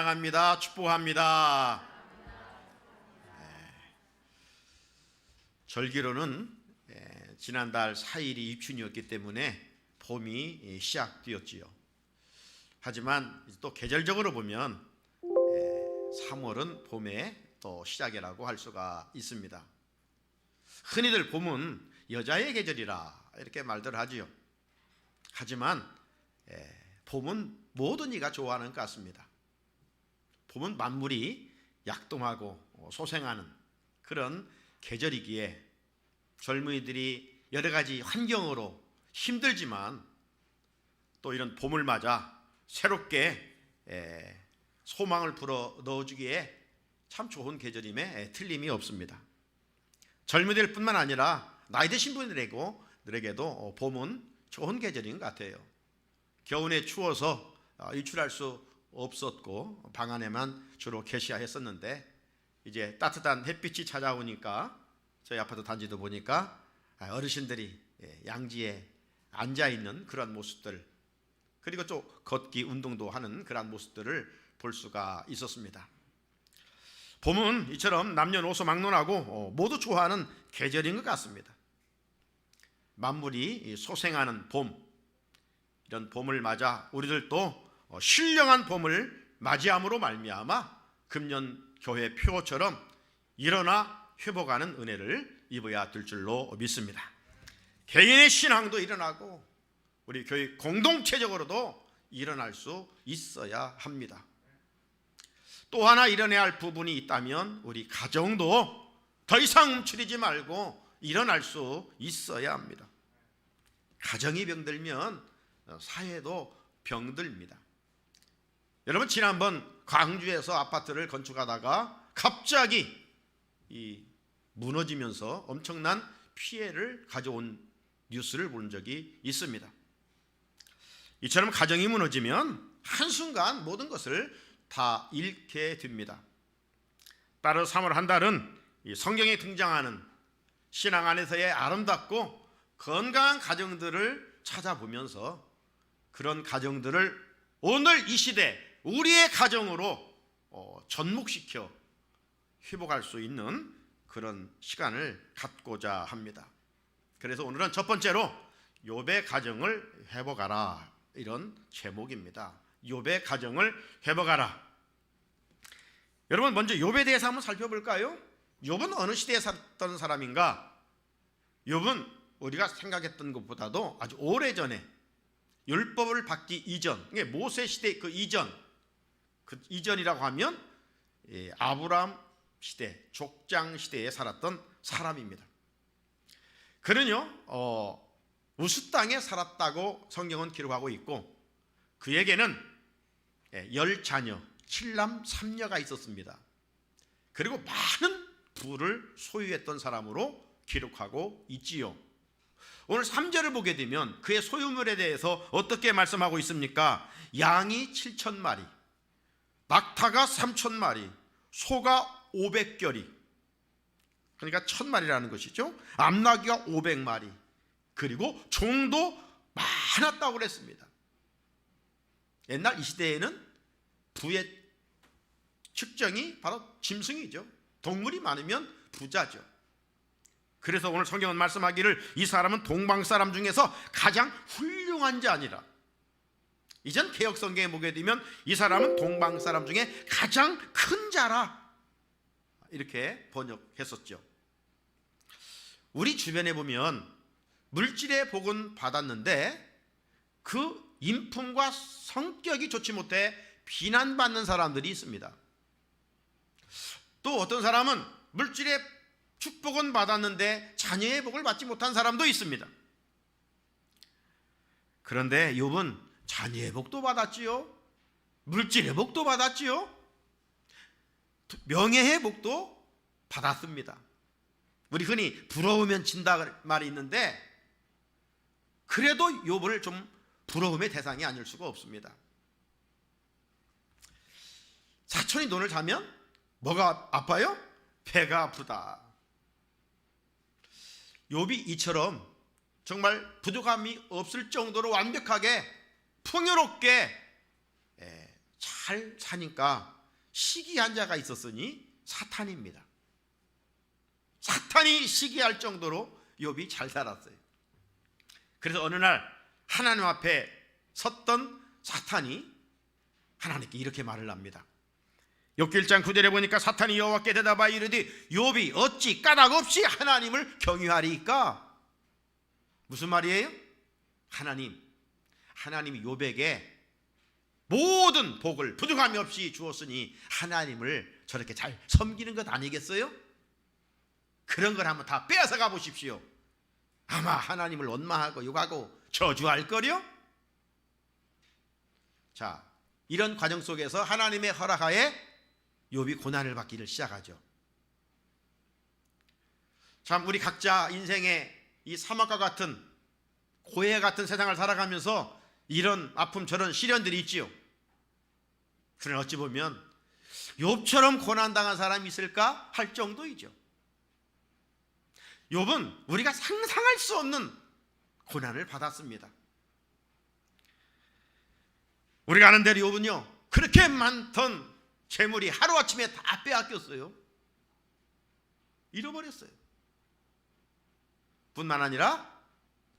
사랑합니다. 축복합니다. 절기로는 지난달 4일이 입춘이었기 때문에 봄이 시작되었지요. 하지만 또 계절적으로 보면 3월은 봄의 또 시작이라고 할 수가 있습니다. 흔히들 봄은 여자의 계절이라 이렇게 말들 하지요. 하지만 봄은 모든 이가 좋아하는 것 같습니다. 봄은 만물이 약동하고 소생하는 그런 계절이기에 젊은이들이 여러 가지 환경으로 힘들지만 또 이런 봄을 맞아 새롭게 소망을 불어 넣어주기에 참 좋은 계절임에 틀림이 없습니다. 젊은이들 뿐만 아니라 나이 드신 분들에게도 봄은 좋은 계절인 것 같아요. 겨울에 추워서 외출할 수 없었고 방 안에만 주로 계시했었는데 이제 따뜻한 햇빛이 찾아오니까 저희 아파트 단지도 보니까 어르신들이 양지에 앉아있는 그런 모습들, 그리고 또 걷기 운동도 하는 그런 모습들을 볼 수가 있었습니다. 봄은 이처럼 남녀노소 막론하고 모두 좋아하는 계절인 것 같습니다. 만물이 소생하는 봄, 이런 봄을 맞아 우리들도 신령한 봄을 맞이함으로 말미암아 금년 교회 표처럼 일어나 회복하는 은혜를 입어야 될 줄로 믿습니다. 개인의 신앙도 일어나고 우리 교회 공동체적으로도 일어날 수 있어야 합니다. 또 하나 일어나야 할 부분이 있다면 우리 가정도 더 이상 움츠리지 말고 일어날 수 있어야 합니다. 가정이 병들면 사회도 병듭니다. 여러분, 지난번 광주에서 아파트를 건축하다가 갑자기 무너지면서 엄청난 피해를 가져온 뉴스를 본 적이 있습니다. 이처럼 가정이 무너지면 한순간 모든 것을 다 잃게 됩니다. 따라 3월 한 달은 성경에 등장하는 신앙 안에서의 아름답고 건강한 가정들을 찾아보면서 그런 가정들을 오늘 이 시대 우리의 가정으로 접목시켜 회복할 수 있는 그런 시간을 갖고자 합니다. 그래서 오늘은 첫 번째로 욥의 가정을 회복하라, 이런 제목입니다. 욥의 가정을 회복하라. 여러분, 먼저 욥에 대해서 한번 살펴볼까요? 욥은 어느 시대에 살았던 사람인가? 욥은 우리가 생각했던 것보다도 아주 오래전에 율법을 받기 이전, 모세 시대 그 이전이라고 하면 아브라함 시대, 족장 시대에 살았던 사람입니다. 그는요 우스 땅에 살았다고 성경은 기록하고 있고 그에게는 10자녀 7남 3녀가 있었습니다. 그리고 많은 부를 소유했던 사람으로 기록하고 있지요. 오늘 3절을 보게 되면 그의 소유물에 대해서 어떻게 말씀하고 있습니까? 양이 7,000마리, 낙타가 3,000마리, 소가 500결이, 그러니까 1,000마리라는 것이죠. 암나귀가 500마리, 그리고 종도 많았다고 그랬습니다. 옛날 이 시대에는 부의 측정이 바로 짐승이죠. 동물이 많으면 부자죠. 그래서 오늘 성경은 말씀하기를 이 사람은 동방 사람 중에서 가장 훌륭한 자니라. 이전 개역 성경에 보게 되면 이 사람은 동방 사람 중에 가장 큰 자라, 이렇게 번역했었죠. 우리 주변에 보면 물질의 복은 받았는데 그 인품과 성격이 좋지 못해 비난받는 사람들이 있습니다. 또 어떤 사람은 물질의 축복은 받았는데 자녀의 복을 받지 못한 사람도 있습니다. 그런데 욥은 자녀의 복도 받았지요, 물질의 복도 받았지요, 명예의 복도 받았습니다. 우리 흔히 부러우면 진다 말이 있는데 그래도 욥을 좀 부러움의 대상이 아닐 수가 없습니다. 사촌이 눈을 자면 뭐가 아파요? 배가 아프다. 욥이 이처럼 정말 부족함이 없을 정도로 완벽하게 풍요롭게 잘 사니까 시기한 자가 있었으니 사탄입니다. 사탄이 시기할 정도로 욥이 잘 살았어요. 그래서 어느 날 하나님 앞에 섰던 사탄이 하나님께 이렇게 말을 합니다. 욥기 1장 9절에 보니까 사탄이 여호와께 대답하여 이르되 욥이 어찌 까닭없이 하나님을 경유하리이까? 무슨 말이에요? 하나님이 욥에게 모든 복을 부족함이 없이 주었으니 하나님을 저렇게 잘 섬기는 것 아니겠어요? 그런 걸 한번 다 빼앗아 가보십시오. 아마 하나님을 원망하고 욕하고 저주할 거요. 자, 이런 과정 속에서 하나님의 허락하에 욥이 고난을 받기를 시작하죠. 참 우리 각자 인생에 이 사막과 같은 고해 같은 세상을 살아가면서 이런 아픔 저런 시련들이 있지요. 그러나 어찌 보면 욥처럼 고난당한 사람이 있을까 할 정도이죠. 욥은 우리가 상상할 수 없는 고난을 받았습니다. 우리가 아는 대로 욥은요, 그렇게 많던 재물이 하루아침에 다 빼앗겼어요. 잃어버렸어요. 뿐만 아니라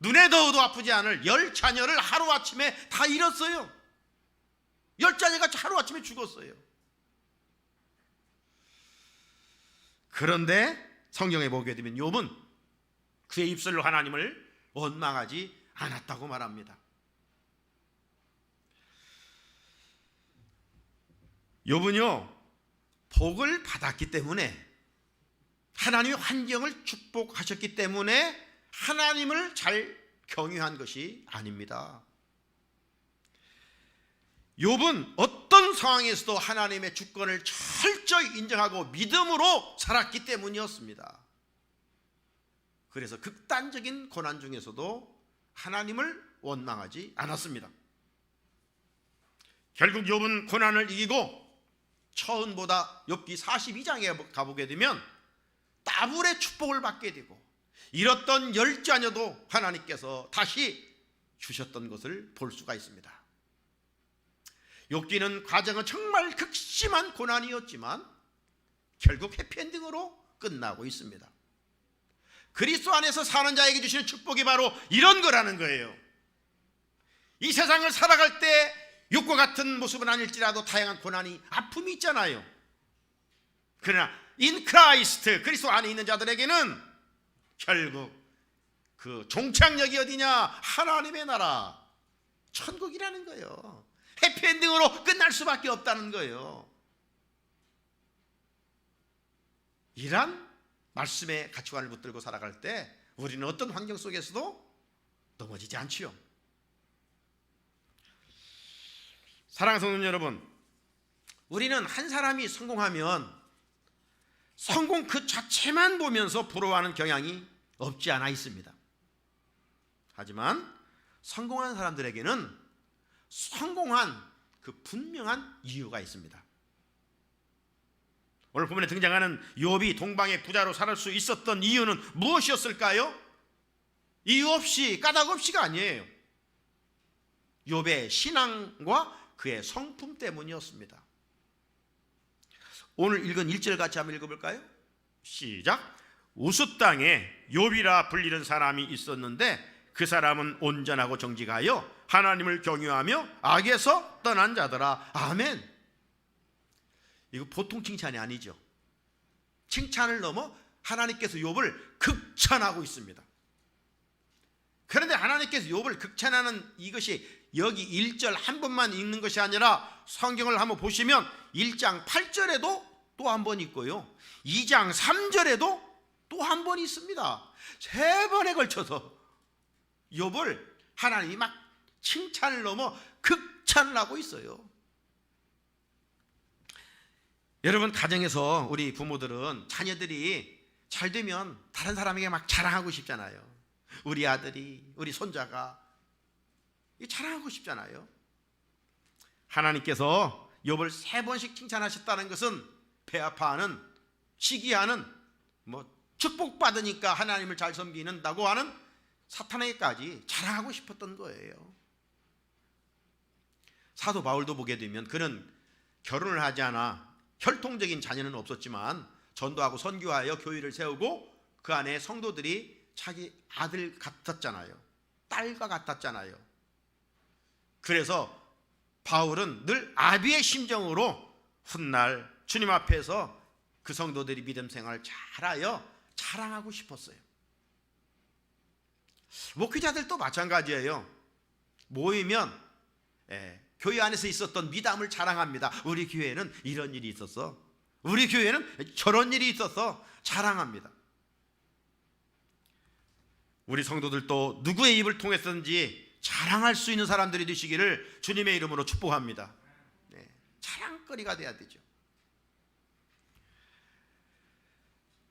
눈에 넣어도 아프지 않을 10자녀를 하루아침에 다 잃었어요. 10자녀가 하루아침에 죽었어요. 그런데 성경에 보게 되면 욥은 그의 입술로 하나님을 원망하지 않았다고 말합니다. 욥은요, 복을 받았기 때문에 하나님의 환경을 축복하셨기 때문에 하나님을 잘 경유한 것이 아닙니다. 욥은 어떤 상황에서도 하나님의 주권을 철저히 인정하고 믿음으로 살았기 때문이었습니다. 그래서 극단적인 고난 중에서도 하나님을 원망하지 않았습니다. 결국 욥은 고난을 이기고 처음보다 욥기 42장에 가보게 되면 더블의 축복을 받게 되고 잃었던 10자녀도 하나님께서 다시 주셨던 것을 볼 수가 있습니다. 욥기는 과정은 정말 극심한 고난이었지만 결국 해피엔딩으로 끝나고 있습니다. 그리스도 안에서 사는 자에게 주시는 축복이 바로 이런 거라는 거예요. 이 세상을 살아갈 때 욥과 같은 모습은 아닐지라도 다양한 고난이 아픔이 있잖아요. 그러나 인 크라이스트 그리스도 안에 있는 자들에게는 결국 그 종착역이 어디냐? 하나님의 나라 천국이라는 거예요. 해피엔딩으로 끝날 수밖에 없다는 거예요. 이란 말씀의 가치관을 붙들고 살아갈 때 우리는 어떤 환경 속에서도 넘어지지 않지요. 사랑하는 성도 여러분, 우리는 한 사람이 성공하면 성공 그 자체만 보면서 부러워하는 경향이 없지 않아 있습니다. 하지만 성공한 사람들에게는 성공한 그 분명한 이유가 있습니다. 오늘 본문에 등장하는 욥이 동방의 부자로 살 수 있었던 이유는 무엇이었을까요? 이유 없이 까닭 없이가 아니에요. 욥의 신앙과 그의 성품 때문이었습니다. 오늘 읽은 1절 같이 한번 읽어볼까요? 시작. 우스 땅에 욥이라 불리는 사람이 있었는데 그 사람은 온전하고 정직하여 하나님을 경유하며 악에서 떠난 자더라. 아멘. 이거 보통 칭찬이 아니죠. 칭찬을 넘어 하나님께서 욥을 극찬하고 있습니다. 그런데 하나님께서 욥을 극찬하는 이것이 여기 1절 한 번만 읽는 것이 아니라 성경을 한번 보시면 1장 8절에도 또 한 번 있고요, 2장 3절에도 또 한 번 있습니다. 3번에 걸쳐서 욥을 하나님이 막 칭찬을 넘어 극찬을 하고 있어요. 여러분, 가정에서 우리 부모들은 자녀들이 잘 되면 다른 사람에게 막 자랑하고 싶잖아요. 우리 아들이, 우리 손자가 자랑하고 싶잖아요. 하나님께서 욥을 3번씩 칭찬하셨다는 것은 배 아파하는, 시기하는, 축복받으니까 하나님을 잘 섬기는다고 하는 사탄에게까지 자랑하고 싶었던 거예요. 사도 바울도 보게 되면 그는 결혼을 하지 않아 혈통적인 자녀는 없었지만 전도하고 선교하여 교회를 세우고 그 안에 성도들이 자기 아들 같았잖아요. 딸과 같았잖아요. 그래서 바울은 늘 아비의 심정으로 훗날 주님 앞에서 그 성도들이 믿음 생활을 잘하여 자랑하고 싶었어요. 목회자들도 마찬가지예요. 모이면 교회 안에서 있었던 미담을 자랑합니다. 우리 교회는 이런 일이 있었어, 우리 교회는 저런 일이 있었어, 자랑합니다. 우리 성도들도 누구의 입을 통해서든지 자랑할 수 있는 사람들이 되시기를 주님의 이름으로 축복합니다. 자랑거리가 돼야 되죠.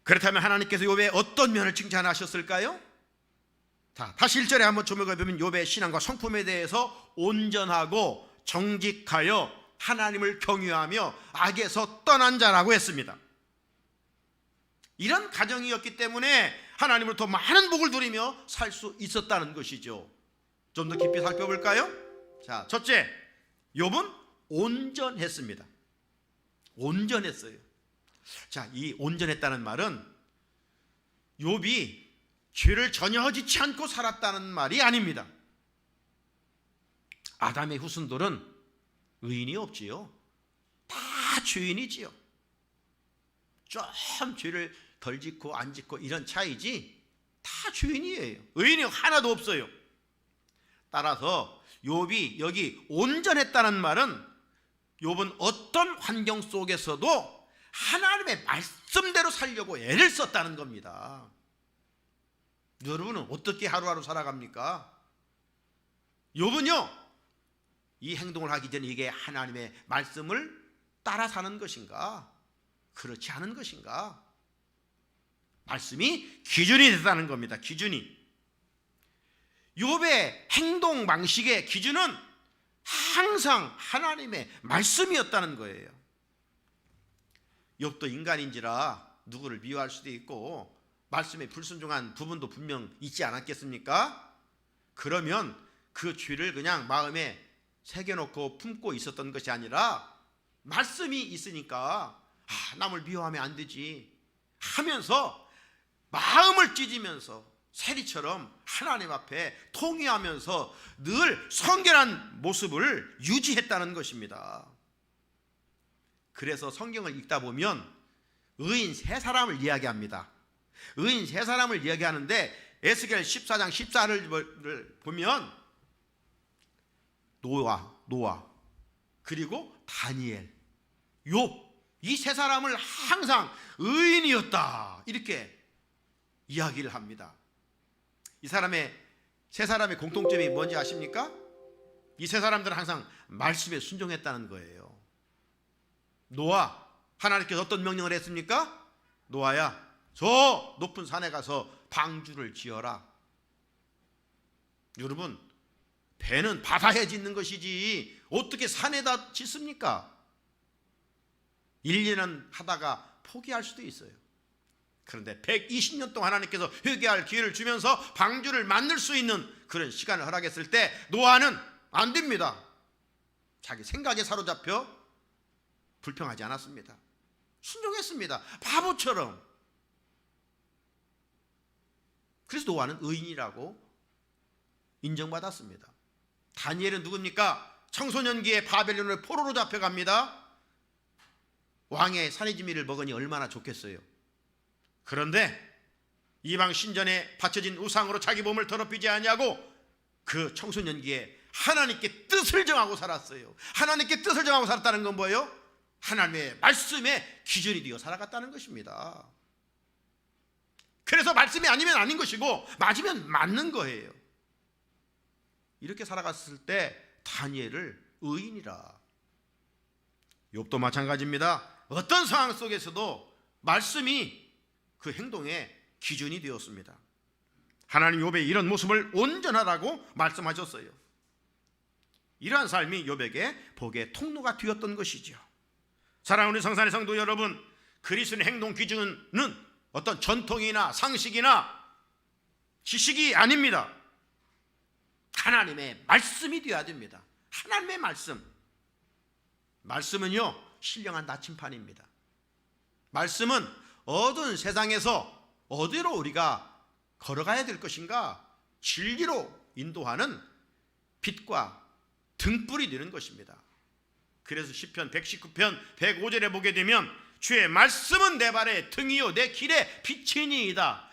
그렇다면 하나님께서 욥의 어떤 면을 칭찬하셨을까요? 자, 다시 1절에 한번 조명해 보면 욥의 신앙과 성품에 대해서 온전하고 정직하여 하나님을 경유하며 악에서 떠난 자라고 했습니다. 이런 가정이었기 때문에 하나님으로부터 많은 복을 누리며 살 수 있었다는 것이죠. 좀 더 깊이 살펴볼까요? 자, 첫째, 욥은 온전했습니다. 온전했어요. 자, 이 온전했다는 말은 욥이 죄를 전혀 짓지 않고 살았다는 말이 아닙니다. 아담의 후손들은 의인이 없지요. 다 죄인이지요. 좀 죄를 덜 짓고 안 짓고 이런 차이지 다 죄인이에요. 의인이 하나도 없어요. 따라서 욥이 여기 온전했다는 말은 욥은 어떤 환경 속에서도 하나님의 말씀대로 살려고 애를 썼다는 겁니다. 여러분은 어떻게 하루하루 살아갑니까? 욥은요, 이 행동을 하기 전에 이게 하나님의 말씀을 따라 사는 것인가, 그렇지 않은 것인가? 말씀이 기준이 됐다는 겁니다. 기준이. 욥의 행동 방식의 기준은 항상 하나님의 말씀이었다는 거예요. 욥도 인간인지라 누구를 미워할 수도 있고 말씀에 불순종한 부분도 분명 있지 않았겠습니까? 그러면 그 죄를 그냥 마음에 새겨놓고 품고 있었던 것이 아니라 말씀이 있으니까 남을 미워하면 안 되지 하면서 마음을 찢으면서 세리처럼 하나님 앞에 통회하면서 늘 성결한 모습을 유지했다는 것입니다. 그래서 성경을 읽다 보면 의인 세 사람을 이야기합니다. 의인 세 사람을 이야기하는데 에스겔 14장 14를 보면 노아 그리고 다니엘, 욥, 이 세 사람을 항상 의인이었다 이렇게 이야기를 합니다. 이 세 사람의 공통점이 뭔지 아십니까? 이 세 사람들은 항상 말씀에 순종했다는 거예요. 노아, 하나님께서 어떤 명령을 했습니까? 노아야, 저 높은 산에 가서 방주를 지어라. 여러분, 배는 바다에 짓는 것이지 어떻게 산에다 짓습니까? 1, 2년 하다가 포기할 수도 있어요. 그런데 120년 동안 하나님께서 회개할 기회를 주면서 방주를 만들 수 있는 그런 시간을 허락했을 때 노아는 안 됩니다. 자기 생각에 사로잡혀 불평하지 않았습니다. 순종했습니다. 바보처럼. 그래서 노아는 의인이라고 인정받았습니다. 다니엘은 누굽니까? 청소년기에 바벨론의 포로로 잡혀갑니다. 왕의 산이지미를 먹으니 얼마나 좋겠어요. 그런데 이방 신전에 바쳐진 우상으로 자기 몸을 더럽히지 않냐고 그 청소년기에 하나님께 뜻을 정하고 살았어요. 하나님께 뜻을 정하고 살았다는 건 뭐예요? 하나님의 말씀에 기준이 되어 살아갔다는 것입니다. 그래서 말씀이 아니면 아닌 것이고 맞으면 맞는 거예요. 이렇게 살아갔을 때 다니엘을 의인이라. 욥도 마찬가지입니다. 어떤 상황 속에서도 말씀이 그 행동의 기준이 되었습니다. 하나님 욥의 이런 모습을 온전하라고 말씀하셨어요. 이러한 삶이 욥에게 복의 통로가 되었던 것이죠. 사랑하는 성산의 성도 여러분, 그리스도의 행동 기준은 어떤 전통이나 상식이나 지식이 아닙니다. 하나님의 말씀이 되어야 됩니다. 하나님의 말씀. 말씀은요, 신령한 나침판입니다. 말씀은 어두운 세상에서 어디로 우리가 걸어가야 될 것인가 진리로 인도하는 빛과 등불이 되는 것입니다. 그래서 시편 119편 105절에 보게 되면 주의 말씀은 내 발의 등이요 내 길의 빛이니이다.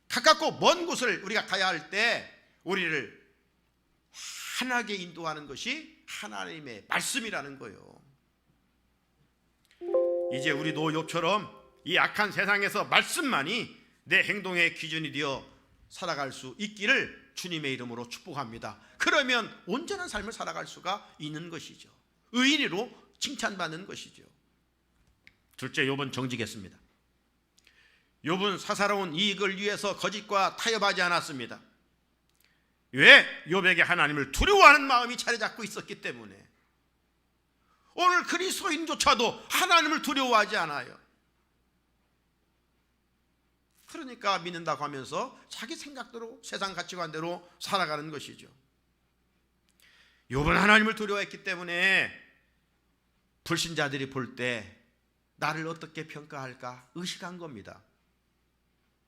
가깝고 먼 곳을 우리가 가야 할 때 우리를 환하게 인도하는 것이 하나님의 말씀이라는 거예요. 이제 우리도 욥처럼 이 악한 세상에서 말씀만이 내 행동의 기준이 되어 살아갈 수 있기를 주님의 이름으로 축복합니다. 그러면 온전한 삶을 살아갈 수가 있는 것이죠. 의인으로 칭찬받는 것이죠. 둘째, 욥은 정직했습니다. 욥은 사사로운 이익을 위해서 거짓과 타협하지 않았습니다. 왜? 욥에게 하나님을 두려워하는 마음이 자리 잡고 있었기 때문에. 오늘 그리스도인조차도 하나님을 두려워하지 않아요. 그러니까 믿는다고 하면서 자기 생각대로 세상 가치관대로 살아가는 것이죠. 욥은 하나님을 두려워했기 때문에 불신자들이 볼 때 나를 어떻게 평가할까 의식한 겁니다.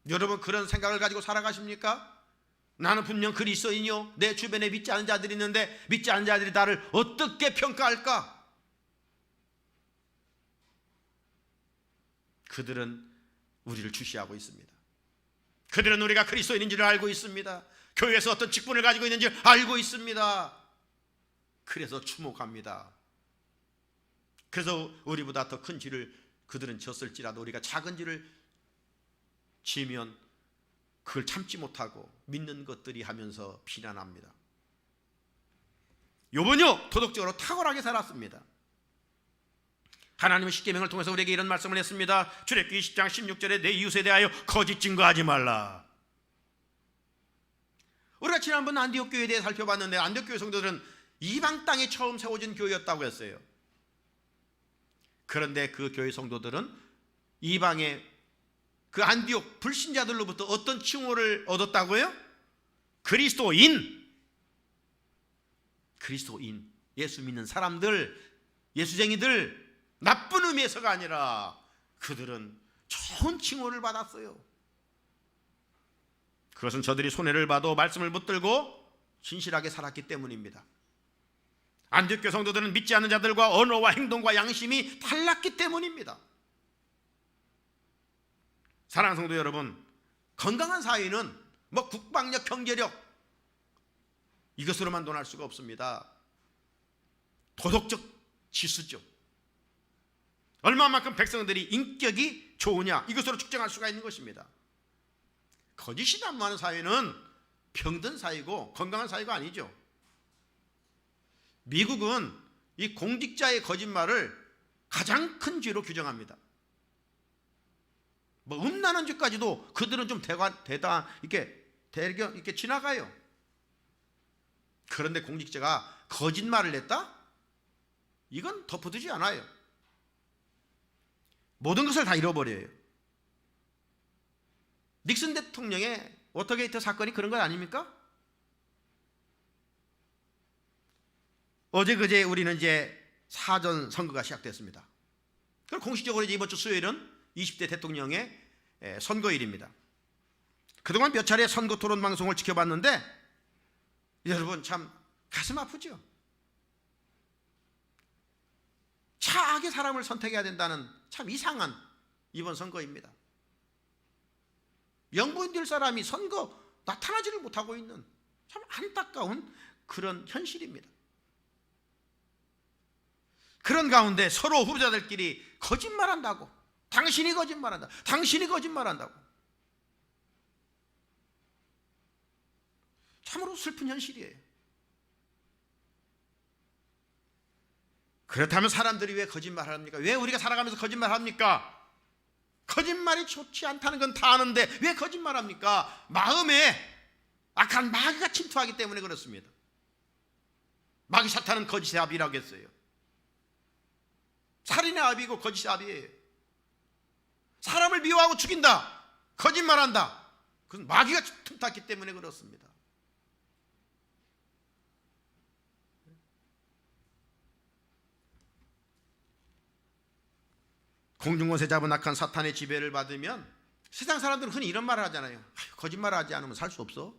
여러분 그런 생각을 가지고 살아가십니까? 나는 분명 그리스도인이요, 내 주변에 믿지 않은 자들이 있는데 믿지 않은 자들이 나를 어떻게 평가할까? 그들은 우리를 주시하고 있습니다. 그들은 우리가 그리스도인인지를 알고 있습니다. 교회에서 어떤 직분을 가지고 있는지 알고 있습니다. 그래서 추모합니다. 그래서 우리보다 더 큰 죄를 그들은 졌을지라도 우리가 작은 죄를 지면 그걸 참지 못하고 믿는 것들이 하면서 비난합니다. 욥은요 도덕적으로 탁월하게 살았습니다. 하나님은 십계명을 통해서 우리에게 이런 말씀을 했습니다. 출애굽기 20장 16절에 내 이웃에 대하여 거짓 증거하지 말라. 우리가 지난번 안디옥 교회에 대해 살펴봤는데 안디옥 교회 성도들은 이방 땅에 처음 세워진 교회였다고 했어요. 그런데 그 교회 성도들은 이방의 그 안디옥 불신자들로부터 어떤 칭호를 얻었다고요? 그리스도인. 예수 믿는 사람들, 예수쟁이들, 나쁜 의미에서가 아니라 그들은 좋은 칭호를 받았어요. 그것은 저들이 손해를 봐도 말씀을 붙들고 진실하게 살았기 때문입니다. 안디옥 교회 성도들은 믿지 않는 자들과 언어와 행동과 양심이 달랐기 때문입니다. 사랑하는 성도 여러분, 건강한 사회는 국방력, 경제력 이것으로만 논할 수가 없습니다. 도덕적 지수죠. 얼마만큼 백성들이 인격이 좋으냐 이것으로 측정할 수가 있는 것입니다. 거짓이 난무하는 사회는 병든 사회고 건강한 사회가 아니죠. 미국은 이 공직자의 거짓말을 가장 큰 죄로 규정합니다. 음란한 죄까지도 그들은 좀 이렇게 지나가요. 그런데 공직자가 거짓말을 했다? 이건 덮어두지 않아요. 모든 것을 다 잃어버려요. 닉슨 대통령의 워터게이트 사건이 그런 것 아닙니까? 어제 그제 우리는 이제 사전 선거가 시작됐습니다. 그럼 공식적으로 이제 이번 주 수요일은 20대 대통령의 선거일입니다. 그동안 몇 차례 선거 토론 방송을 지켜봤는데 여러분 참 가슴 아프죠? 차악의 사람을 선택해야 된다는 참 이상한 이번 선거입니다. 명분 될 사람이 선거 나타나지를 못하고 있는 참 안타까운 그런 현실입니다. 그런 가운데 서로 후보자들끼리 거짓말한다고, 당신이 거짓말한다, 당신이 거짓말한다고, 참으로 슬픈 현실이에요. 그렇다면 사람들이 왜 거짓말합니까? 왜 우리가 살아가면서 거짓말합니까? 거짓말이 좋지 않다는 건 다 아는데 왜 거짓말합니까? 마음에 악한 마귀가 침투하기 때문에 그렇습니다. 마귀 사탄은 거짓의 아비라고 했어요. 살인의 아비고 거짓의 아비예요. 사람을 미워하고 죽인다, 거짓말한다, 그건 마귀가 틈탔기 때문에 그렇습니다. 공중권세 잡은 악한 사탄의 지배를 받으면 세상 사람들은 흔히 이런 말을 하잖아요. 거짓말을 하지 않으면 살 수 없어.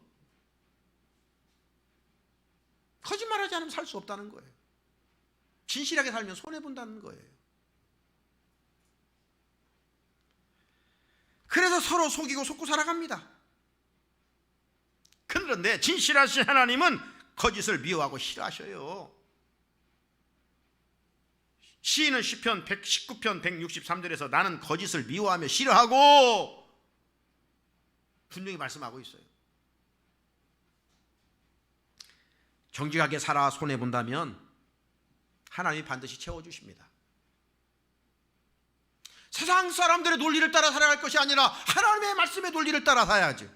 거짓말하지 않으면 살 수 없다는 거예요. 진실하게 살면 손해본다는 거예요. 그래서 서로 속이고 속고 살아갑니다. 그런데 진실하신 하나님은 거짓을 미워하고 싫어하셔요. 시인은 시편 119편 163절에서 나는 거짓을 미워하며 싫어하고 분명히 말씀하고 있어요. 정직하게 살아 손해본다면 하나님이 반드시 채워주십니다. 세상 사람들의 논리를 따라 살아갈 것이 아니라 하나님의 말씀의 논리를 따라 살아야죠.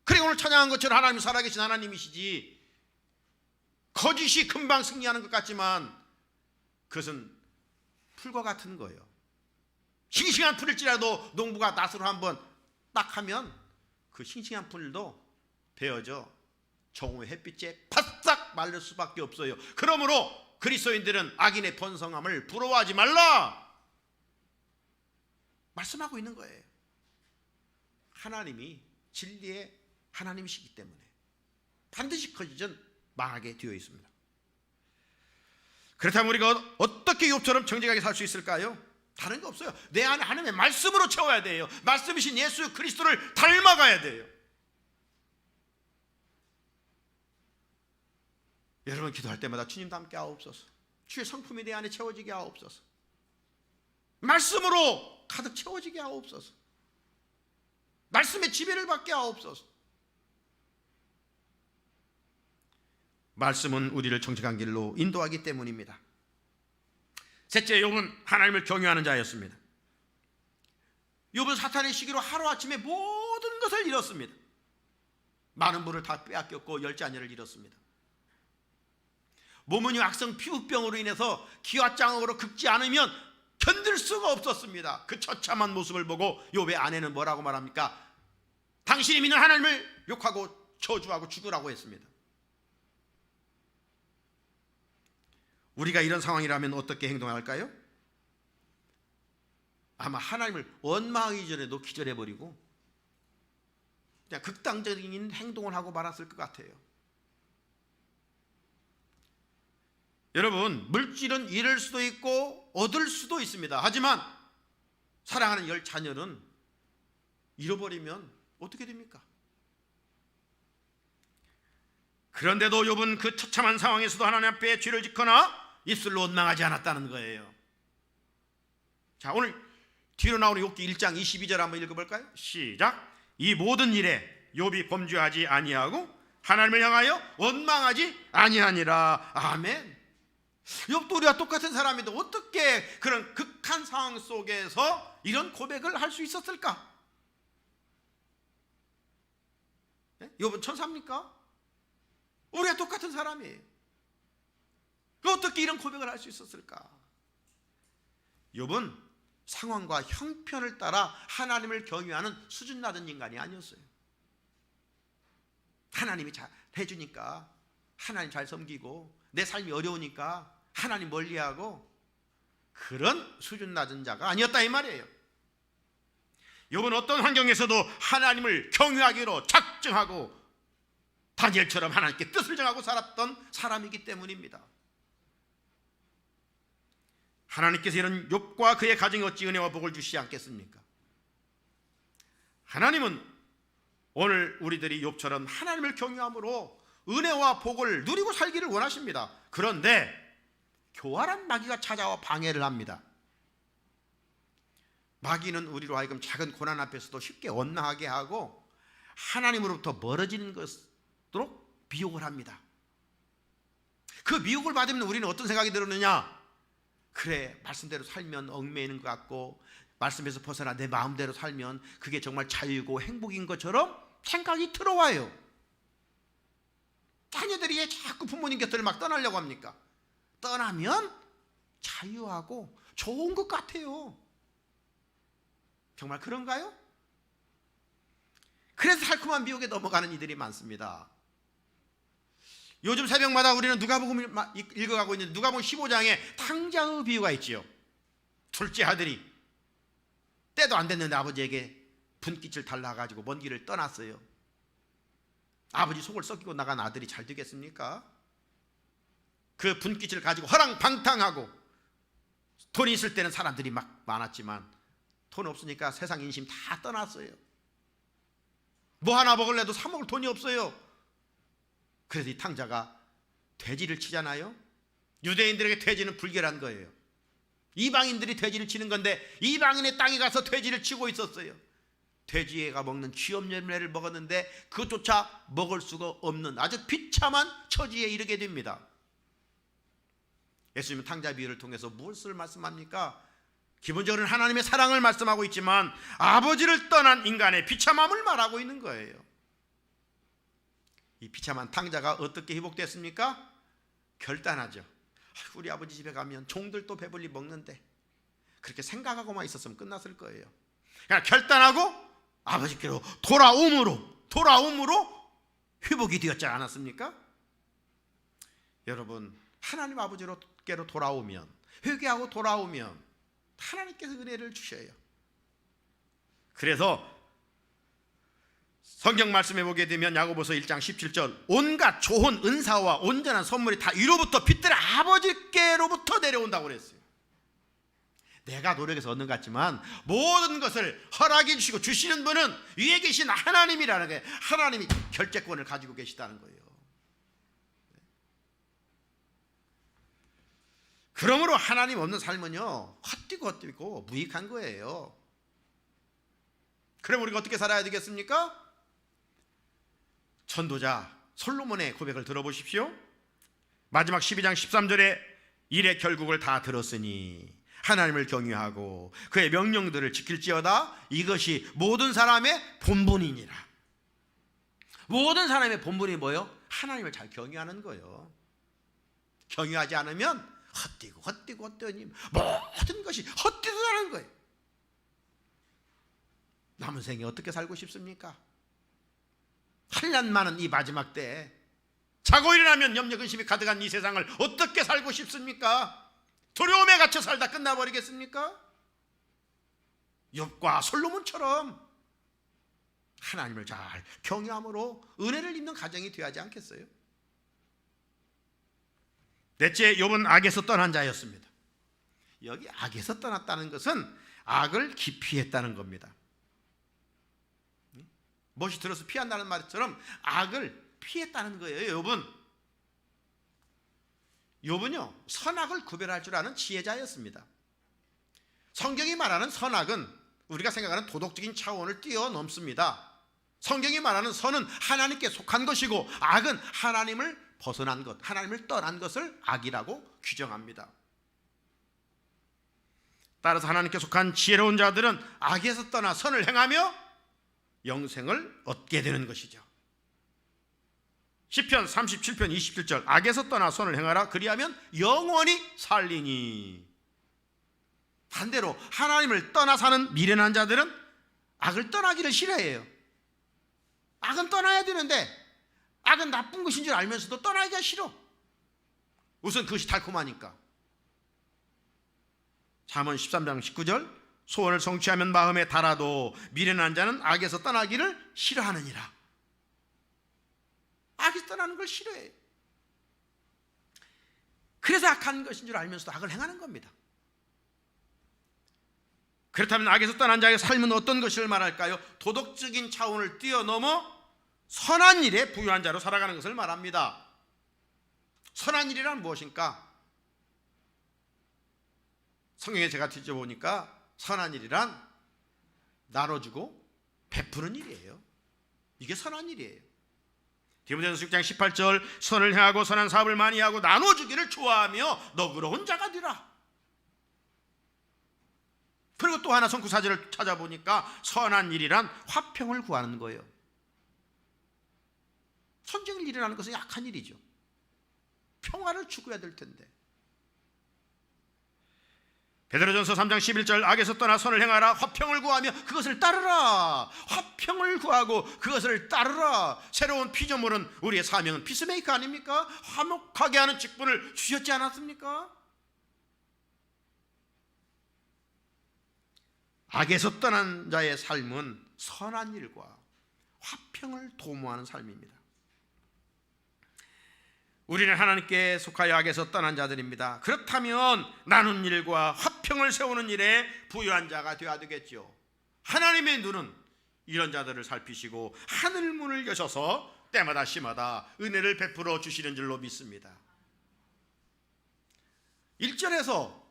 그리고 오늘 찬양한 것처럼 하나님이 살아계신 하나님이시지, 거짓이 금방 승리하는 것 같지만 그것은 풀과 같은 거예요. 싱싱한 풀일지라도 농부가 낫으로 한번 딱 하면 그 싱싱한 풀도 베어져 정오의 햇빛에 바싹 말릴 수밖에 없어요. 그러므로 그리스도인들은 악인의 번성함을 부러워하지 말라 말씀하고 있는 거예요. 하나님이 진리의 하나님이시기 때문에 반드시 거짓은 망하게 되어 있습니다. 그렇다면 우리가 어떻게 욥처럼 정직하게 살 수 있을까요? 다른 거 없어요. 내 안에 하나님의 말씀으로 채워야 돼요. 말씀이신 예수 그리스도를 닮아가야 돼요. 여러분 기도할 때마다 주님 닮게 하옵소서. 주의 성품이 내 안에 채워지게 하옵소서. 말씀으로 가득 채워지게 하옵소서. 말씀의 지배를 받게 하옵소서. 말씀은 우리를 정직한 길로 인도하기 때문입니다. 셋째, 욥은 하나님을 경외하는 자였습니다. 욥은 사탄의 시기로 하루아침에 모든 것을 잃었습니다. 많은 부를 다 빼앗겼고 열자녀를 잃었습니다. 몸은 악성 피부병으로 인해서 기와장으로 긁지 않으면 견딜 수가 없었습니다. 그 처참한 모습을 보고 욥의 아내는 뭐라고 말합니까? 당신이 믿는 하나님을 욕하고 저주하고 죽으라고 했습니다. 우리가 이런 상황이라면 어떻게 행동할까요? 아마 하나님을 원망하기 전에도 기절해버리고 그냥 극단적인 행동을 하고 말았을 것 같아요. 여러분, 물질은 잃을 수도 있고 얻을 수도 있습니다. 하지만 사랑하는 열 자녀는 잃어버리면 어떻게 됩니까? 그런데도 욥은 그 처참한 상황에서도 하나님 앞에 죄를 짓거나 입술로 원망하지 않았다는 거예요. 자, 오늘 뒤로 나오는 욥기 1장 22절 한번 읽어볼까요? 시작. 이 모든 일에 욥이 범죄하지 아니하고 하나님을 향하여 원망하지 아니하니라. 아멘. 욥도 우리와 똑같은 사람인데 어떻게 그런 극한 상황 속에서 이런 고백을 할 수 있었을까? 욥은 천사입니까? 우리가 똑같은 사람이에요. 어떻게 이런 고백을 할 수 있었을까? 욥은 상황과 형편을 따라 하나님을 경외하는 수준 낮은 인간이 아니었어요. 하나님이 잘 해주니까 하나님 잘 섬기고 내 삶이 어려우니까 하나님 멀리하고 그런 수준 낮은 자가 아니었다 이 말이에요. 욥은 어떤 환경에서도 하나님을 경외하기로 작정하고 다니엘처럼 하나님께 뜻을 정하고 살았던 사람이기 때문입니다. 하나님께서 이런 욥과 그의 가정에 어찌 은혜와 복을 주시지 않겠습니까? 하나님은 오늘 우리들이 욥처럼 하나님을 경외함으로 은혜와 복을 누리고 살기를 원하십니다. 그런데 교활한 마귀가 찾아와 방해를 합니다. 마귀는 우리로 하여금 작은 고난 앞에서도 쉽게 원망하게 하고 하나님으로부터 멀어지는 것으로 미혹을 합니다. 그 미혹을 받으면 우리는 어떤 생각이 들었느냐? 그래, 말씀대로 살면 얽매이는 것 같고 말씀에서 벗어나 내 마음대로 살면 그게 정말 자유고 행복인 것처럼 생각이 들어와요. 자녀들이 왜 자꾸 부모님 곁을 막 떠나려고 합니까? 떠나면 자유하고 좋은 것 같아요. 정말 그런가요? 그래서 달콤한 미혹에 넘어가는 이들이 많습니다. 요즘 새벽마다 우리는 누가복음을 읽어가고 있는데 누가복음 15장에 탕자의 비유가 있지요. 둘째 아들이 때도 안 됐는데 아버지에게 분깃을 달라가지고 먼 길을 떠났어요. 아버지 속을 썩이고 나간 아들이 잘 되겠습니까? 그 분깃을 가지고 허랑방탕하고, 돈이 있을 때는 사람들이 막 많았지만 돈 없으니까 세상 인심 다 떠났어요. 뭐 하나 먹을래도 사 먹을 돈이 없어요. 그래서 이 탕자가 돼지를 치잖아요. 유대인들에게 돼지는 불결한 거예요. 이방인들이 돼지를 치는 건데 이방인의 땅에 가서 돼지를 치고 있었어요. 돼지가 먹는 쥐염려를 먹었는데 그것조차 먹을 수가 없는 아주 비참한 처지에 이르게 됩니다. 예수님은 탕자 비유를 통해서 무엇을 말씀합니까? 기본적으로는 하나님의 사랑을 말씀하고 있지만 아버지를 떠난 인간의 비참함을 말하고 있는 거예요. 이 비참한 탕자가 어떻게 회복됐습니까? 결단하죠. 우리 아버지 집에 가면 종들도 배불리 먹는데, 그렇게 생각하고만 있었으면 끝났을 거예요. 그냥 결단하고 아버지께로 돌아옴으로 회복이 되었지 않았습니까? 여러분, 하나님 아버지께로 돌아오면, 회개하고 돌아오면 하나님께서 은혜를 주셔요. 그래서 성경 말씀해 보게 되면 야고보서 1장 17절, 온갖 좋은 은사와 온전한 선물이 다 위로부터 빛들의 아버지께로부터 내려온다고 그랬어요. 내가 노력해서 얻는 것 같지만 모든 것을 허락해 주시고 주시는 분은 위에 계신 하나님이라는 게, 하나님이 결재권을 가지고 계시다는 거예요. 그러므로 하나님 없는 삶은요, 헛되고 무익한 거예요. 그럼 우리가 어떻게 살아야 되겠습니까? 전도자 솔로몬의 고백을 들어보십시오. 마지막 12장 13절에 일의 결국을 다 들었으니 하나님을 경유하고 그의 명령들을 지킬지어다. 이것이 모든 사람의 본분이니라. 모든 사람의 본분이 뭐예요? 하나님을 잘 경유하는 거예요. 경유하지 않으면 헛되니 모든 것이 헛되다는 거예요. 남은 생에 어떻게 살고 싶습니까? 한량 많은 이 마지막 때에 자고 일어나면 염려 근심이 가득한 이 세상을 어떻게 살고 싶습니까? 두려움에 갇혀 살다 끝나버리겠습니까? 욥과 솔로몬처럼 하나님을 잘 경외함으로 은혜를 입는 가정이 되어야 하지 않겠어요? 넷째, 욥은 악에서 떠난 자였습니다. 여기 악에서 떠났다는 것은 악을 기피했다는 겁니다. 못이 들어서 피한다는 말처럼 악을 피했다는 거예요. 욥은요, 선악을 구별할 줄 아는 지혜자였습니다. 성경이 말하는 선악은 우리가 생각하는 도덕적인 차원을 뛰어넘습니다. 성경이 말하는 선은 하나님께 속한 것이고 악은 하나님을 벗어난 것, 하나님을 떠난 것을 악이라고 규정합니다. 따라서 하나님께 속한 지혜로운 자들은 악에서 떠나 선을 행하며 영생을 얻게 되는 것이죠. 시편 37편 27절, 악에서 떠나 선을 행하라. 그리하면 영원히 살리니. 반대로 하나님을 떠나 사는 미련한 자들은 악을 떠나기를 싫어해요. 악은 떠나야 되는데 악은 나쁜 것인 줄 알면서도 떠나기가 싫어. 우선 그것이 달콤하니까. 잠언 13장 19절, 소원을 성취하면 마음에 달아도 미련한 자는 악에서 떠나기를 싫어하느니라. 악에서 떠나는 걸 싫어해요. 그래서 악한 것인 줄 알면서도 악을 행하는 겁니다. 그렇다면 악에서 떠난 자의 삶은 어떤 것을 말할까요? 도덕적인 차원을 뛰어넘어 선한 일에 부유한 자로 살아가는 것을 말합니다. 선한 일이란 무엇입니까? 성경에 제가 뒤져보니까 선한 일이란 나눠주고 베푸는 일이에요. 이게 선한 일이에요. 디모데전서 6장 18절, 선을 행하고 선한 사업을 많이 하고 나눠주기를 좋아하며 너그러운 자가 되라. 그리고 또 하나 성구사절을 찾아보니까 선한 일이란 화평을 구하는 거예요. 전쟁을 일어나는 것은 약한 일이죠. 평화를 추구해야 될 텐데. 베드로전서 3장 11절, 악에서 떠나 선을 행하라. 화평을 구하며 그것을 따르라. 화평을 구하고 그것을 따르라. 새로운 피조물은, 우리의 사명은 피스메이커 아닙니까? 화목하게 하는 직분을 주셨지 않았습니까? 악에서 떠난 자의 삶은 선한 일과 화평을 도모하는 삶입니다. 우리는 하나님께 속하여 악에서 떠난 자들입니다. 그렇다면 나눈 일과 화평을 세우는 일에 부유한 자가 되어야 되겠죠. 하나님의 눈은 이런 자들을 살피시고 하늘문을 여셔서 때마다 시마다 은혜를 베풀어 주시는 줄로 믿습니다. 1절에서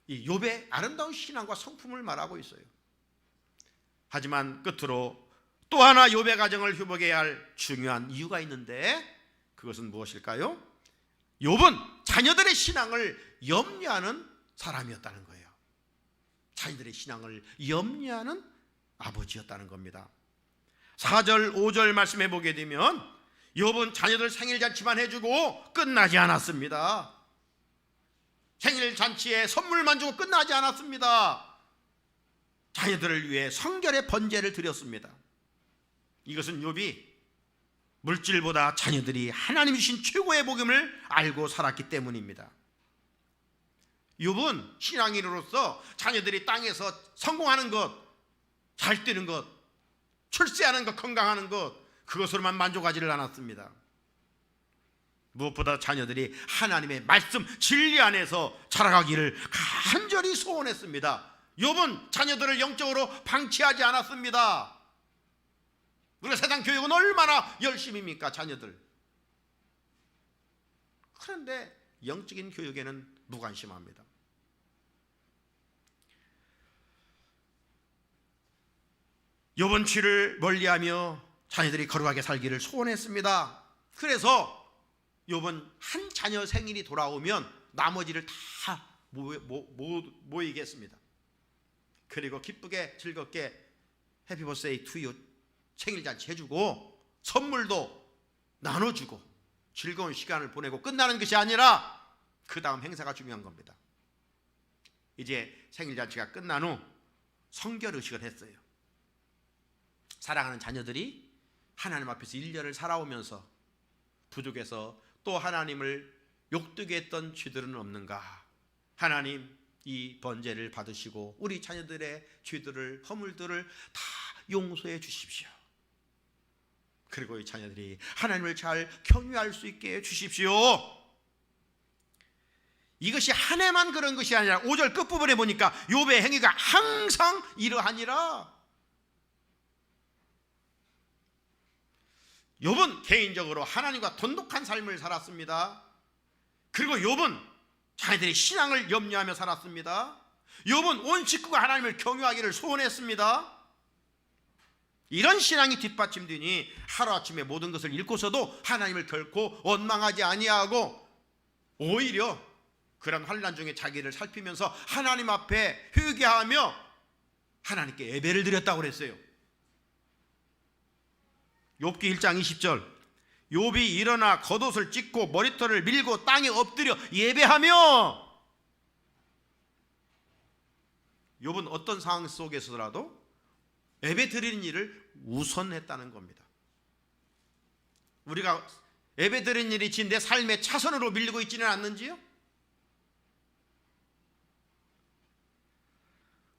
이 욥의 아름다운 신앙과 성품을 말하고 있어요. 하지만 끝으로 또 하나 욥의 가정을 회복해야 할 중요한 이유가 있는데 그것은 무엇일까요? 욥은 자녀들의 신앙을 염려하는 사람이었다는 거예요. 자녀들의 신앙을 염려하는 아버지였다는 겁니다. 4절 5절 말씀해 보게 되면 욥은 자녀들 생일잔치만 해주고 끝나지 않았습니다. 생일잔치에 선물만 주고 끝나지 않았습니다. 자녀들을 위해 성결의 번제를 드렸습니다. 이것은 욥이 물질보다 자녀들이 하나님 주신 최고의 복음을 알고 살았기 때문입니다. 욥은 신앙인으로서 자녀들이 땅에서 성공하는 것, 잘 되는 것, 출세하는 것, 건강하는 것, 그것으로만 만족하지를 않았습니다. 무엇보다 자녀들이 하나님의 말씀, 진리 안에서 자라가기를 간절히 소원했습니다. 욥은 자녀들을 영적으로 방치하지 않았습니다. 우리가 세상 교육은 얼마나 열심입니까, 자녀들. 그런데 영적인 교육에는 무관심합니다. 욥은 죄를 멀리하며 자녀들이 거룩하게 살기를 소원했습니다. 그래서 욥은 한 자녀 생일이 돌아오면 나머지를 다 모이게 했습니다. 그리고 기쁘게 즐겁게 해피 버스데이 투 유 생일잔치 해주고 선물도 나눠주고 즐거운 시간을 보내고 끝나는 것이 아니라 그 다음 행사가 중요한 겁니다. 이제 생일잔치가 끝난 후 성결의식을 했어요. 사랑하는 자녀들이 하나님 앞에서 1년을 살아오면서 부족해서 또 하나님을 욕되게 했던 죄들은 없는가? 하나님 이 번제를 받으시고 우리 자녀들의 죄들을, 허물들을 다 용서해 주십시오. 그리고 이 자녀들이 하나님을 잘 경외할 수 있게 해 주십시오. 이것이 한 해만 그런 것이 아니라 5절 끝부분에 보니까 욥의 행위가 항상 이러하니라. 욥은 개인적으로 하나님과 돈독한 삶을 살았습니다. 그리고 욥은 자기들의 신앙을 염려하며 살았습니다. 욥은 온 식구가 하나님을 경외하기를 소원했습니다. 이런 신앙이 뒷받침되니 하루아침에 모든 것을 잃고서도 하나님을 결코 원망하지 아니하고 오히려 그런 환난 중에 자기를 살피면서 하나님 앞에 회개하며 하나님께 예배를 드렸다고 그랬어요. 욥기 1장 20절 욥이 일어나 겉옷을 찢고 머리털을 밀고 땅에 엎드려 예배하며. 욥은 어떤 상황 속에서라도 예배 드리는 일을 우선했다는 겁니다. 우리가 예배 드리는 일이 지금 내 삶의 차선으로 밀리고 있지는 않는지요?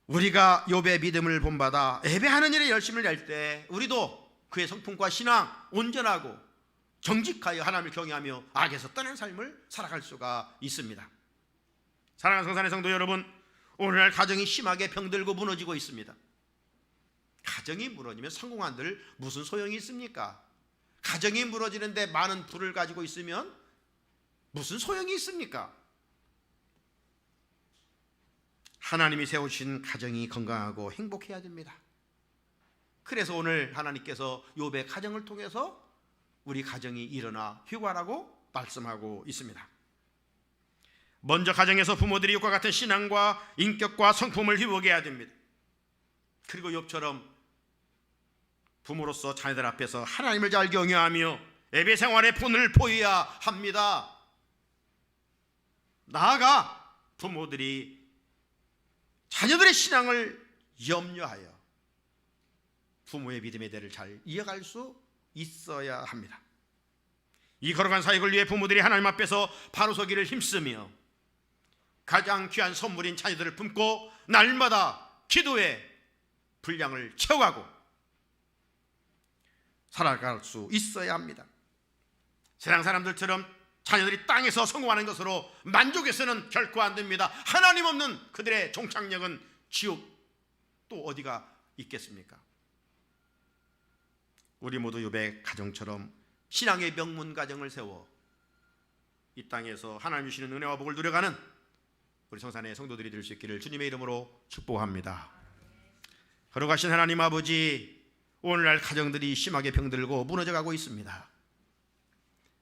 우리가 욥의 믿음을 본받아 예배하는 일에 열심을 낼 때 우리도 그의 성품과 신앙 온전하고 정직하여 하나님을 경외하며 악에서 떠난 삶을 살아갈 수가 있습니다. 사랑하는 성산의 성도 여러분, 오늘날 가정이 심하게 병들고 무너지고 있습니다. 가정이 무너지면 성공한들 무슨 소용이 있습니까? 가정이 무너지는데 많은 부를 가지고 있으면 무슨 소용이 있습니까? 하나님이 세우신 가정이 건강하고 행복해야 됩니다. 그래서 오늘 하나님께서 욥의 가정을 통해서 우리 가정이 일어나 휴가라고 말씀하고 있습니다. 먼저 가정에서 부모들이 욥과 같은 신앙과 인격과 성품을 회복해야 됩니다. 그리고 욥처럼 부모로서 자녀들 앞에서 하나님을 잘 경외하며 예배 생활에 본을 보여야 합니다. 나아가 부모들이 자녀들의 신앙을 염려하여 부모의 믿음의 대를 잘 이어갈 수 있어야 합니다. 이 거룩한 사역을 위해 부모들이 하나님 앞에서 바로 서기를 힘쓰며 가장 귀한 선물인 자녀들을 품고 날마다 기도의 분량을 채워가고 살아갈 수 있어야 합니다. 세상 사람들처럼 자녀들이 땅에서 성공하는 것으로 만족해서는 결코 안 됩니다. 하나님 없는 그들의 종착역은 지옥 또 어디가 있겠습니까? 우리 모두 욥의 가정처럼 신앙의 명문 가정을 세워 이 땅에서 하나님 주시는 은혜와 복을 누려가는 우리 성산의 성도들이 될 수 있기를 주님의 이름으로 축복합니다. 거룩하신 하나님 아버지, 오늘날 가정들이 심하게 병들고 무너져가고 있습니다.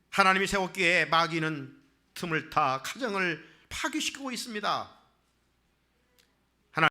하나님이 세웠기에 마귀는 틈을 타 가정을 파괴시키고 있습니다.